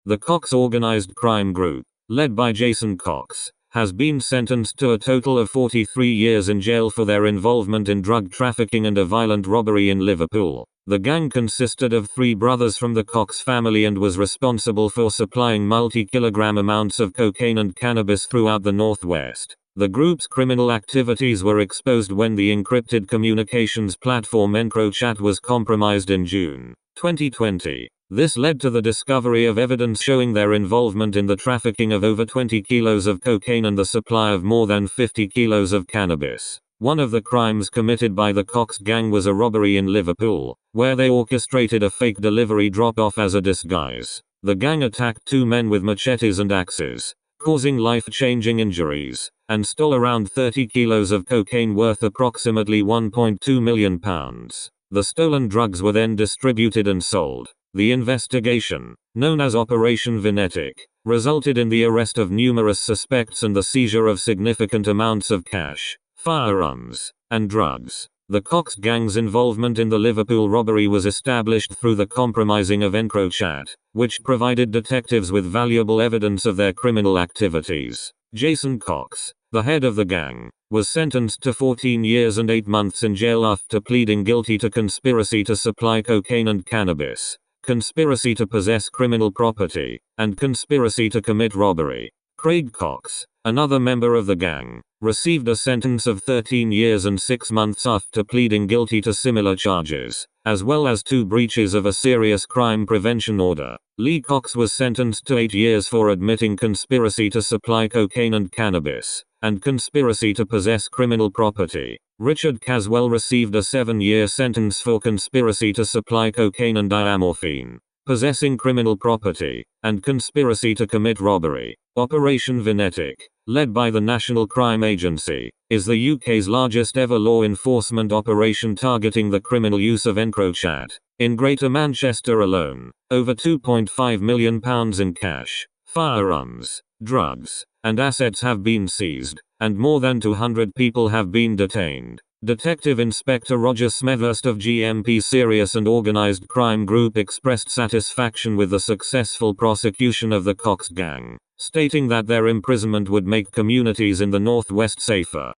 The Cox organized crime group, led by Jason Cox, has been sentenced to a total of 43 years in jail for their involvement in drug trafficking and a violent robbery in Liverpool. The gang consisted of 3 brothers from the Cox family and was responsible for supplying multi-kilogram amounts of cocaine and cannabis throughout the Northwest. The group's criminal activities were exposed when the encrypted communications platform EncroChat was compromised in June 2020. This led to the discovery of evidence showing their involvement in the trafficking of over 20 kilos of cocaine and the supply of more than 50 kilos of cannabis. One of the crimes committed by the Cox gang was a robbery in Liverpool, where they orchestrated a fake delivery drop-off as a disguise. The gang attacked 2 men with machetes and axes, causing life-changing injuries, and stole around 30 kilos of cocaine worth approximately £1.2 million. The stolen drugs were then distributed and sold. The investigation, known as Operation Venetic, resulted in the arrest of numerous suspects and the seizure of significant amounts of cash, firearms, and drugs. The Cox gang's involvement in the Liverpool robbery was established through the compromising of EncroChat, which provided detectives with valuable evidence of their criminal activities. Jason Cox, the head of the gang, was sentenced to 14 years and 8 months in jail after pleading guilty to conspiracy to supply cocaine and cannabis, conspiracy to possess criminal property, and conspiracy to commit robbery. Craig Cox, another member of the gang, received a sentence of 13 years and 6 months after pleading guilty to similar charges, as well as 2 breaches of a serious crime prevention order. Lee Cox was sentenced to 8 years for admitting conspiracy to supply cocaine and cannabis, and conspiracy to possess criminal property. Richard Caswell received a 7-year sentence for conspiracy to supply cocaine and diamorphine, possessing criminal property, and conspiracy to commit robbery. Operation Venetic, led by the National Crime Agency, is the UK's largest ever law enforcement operation targeting the criminal use of EncroChat. In Greater Manchester alone, over £2.5 million in cash, firearms, drugs, and assets have been seized, and more than 200 people have been detained. Detective Inspector Roger Smethurst of GMP Serious and Organized Crime Group expressed satisfaction with the successful prosecution of the Cox gang, stating that their imprisonment would make communities in the Northwest safer.